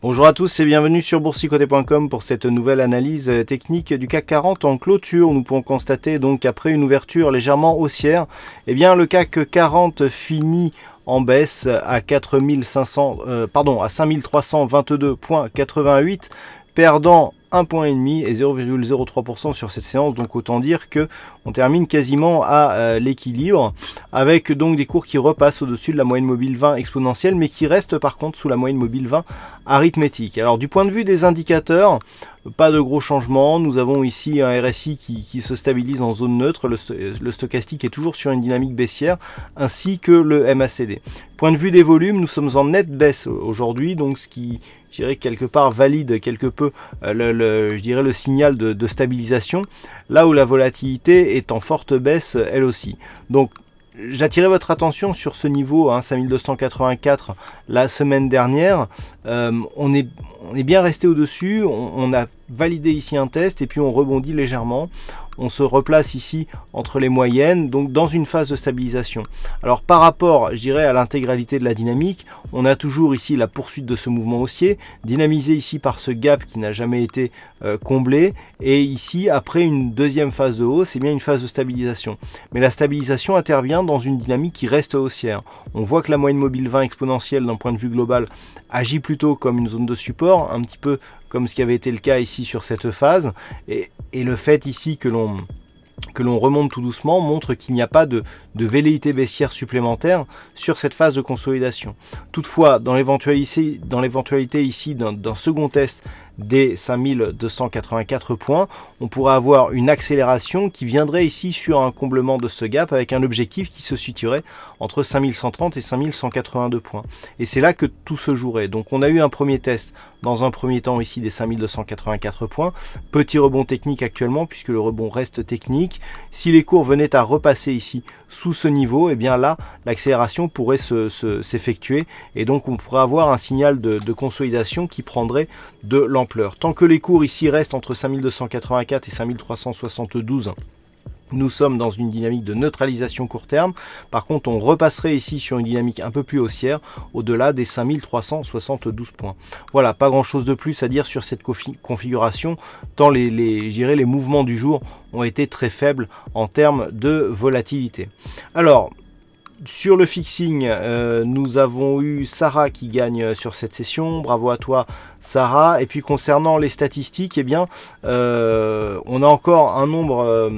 Bonjour à tous et bienvenue sur boursicoté.com pour cette nouvelle analyse technique du CAC 40 en clôture. Nous pouvons constater donc qu'après une ouverture légèrement haussière, eh bien le CAC 40 finit en baisse à 5322,88, perdant 1,5 point et 0,03% sur cette séance, donc autant dire que on termine quasiment à l'équilibre, avec donc des cours qui repassent au-dessus de la moyenne mobile 20 exponentielle, mais qui restent par contre sous la moyenne mobile 20 arithmétique. Alors du point de vue des indicateurs, pas de gros changements. Nous avons ici un RSI qui se stabilise en zone neutre, le stochastique est toujours sur une dynamique baissière, ainsi que le MACD. Point de vue des volumes, nous sommes en nette baisse aujourd'hui, donc ce qui, je dirais, quelque part valide quelque peu le signal de stabilisation, là où la volatilité est en forte baisse elle aussi. Donc j'attirais votre attention sur ce niveau, 5284 la semaine dernière. On est bien resté au-dessus, on a validé ici un test et puis on rebondit légèrement. On se replace ici entre les moyennes, donc dans une phase de stabilisation. Alors par rapport, je dirais, à l'intégralité de la dynamique, on a toujours ici la poursuite de ce mouvement haussier, dynamisé ici par ce gap qui n'a jamais été comblé, et ici, après une deuxième phase de hausse, c'est bien une phase de stabilisation. Mais la stabilisation intervient dans une dynamique qui reste haussière. On voit que la moyenne mobile 20 exponentielle, d'un point de vue global, agit plutôt comme une zone de support, un petit peu comme ce qui avait été le cas ici sur cette phase, et le fait ici que l'on remonte tout doucement montre qu'il n'y a pas de velléité baissière supplémentaire sur cette phase de consolidation. Toutefois, dans l'éventualité ici d'un second test des 5284 points, on pourrait avoir une accélération qui viendrait ici sur un comblement de ce gap avec un objectif qui se situerait entre 5130 et 5182 points. Et c'est là que tout se jouerait. Donc on a eu un premier test dans un premier temps ici des 5284 points. Petit rebond technique actuellement puisque le rebond reste technique. Si les cours venaient à repasser ici sous ce niveau, et bien là l'accélération pourrait s'effectuer et donc on pourrait avoir un signal de consolidation qui prendrait de l'ampleur. Tant que les cours ici restent entre 5284 et 5372, nous sommes dans une dynamique de neutralisation court terme. Par contre, on repasserait ici sur une dynamique un peu plus haussière, au-delà des 5372 points. Voilà, pas grand-chose de plus à dire sur cette configuration, tant les mouvements du jour ont été très faibles en termes de volatilité. Alors, sur le fixing, nous avons eu Sarah qui gagne sur cette session. Bravo à toi, Sarah. Et puis concernant les statistiques, eh bien, on a encore un nombre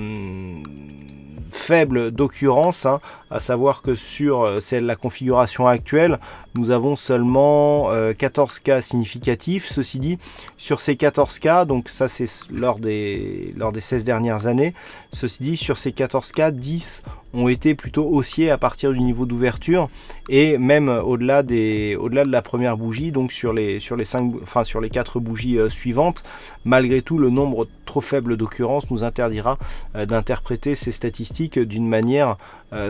faible d'occurrences, à savoir que sur la configuration actuelle, nous avons seulement 14 cas significatifs. Ceci dit, sur ces 14 cas, donc ça c'est lors des 16 dernières années, ceci dit, sur ces 14 cas, 10 ont été plutôt haussiers à partir du niveau d'ouverture et même au-delà de la première bougie, donc sur les 4 bougies suivantes. Malgré tout, le nombre trop faible d'occurrences nous interdira d'interpréter ces statistiques d'une manière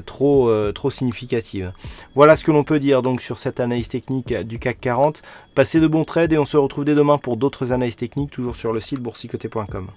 trop significative. Voilà ce que l'on peut dire donc sur cette analyse technique du CAC 40. Passez de bons trades et on se retrouve dès demain pour d'autres analyses techniques, toujours sur le site boursicoté.com.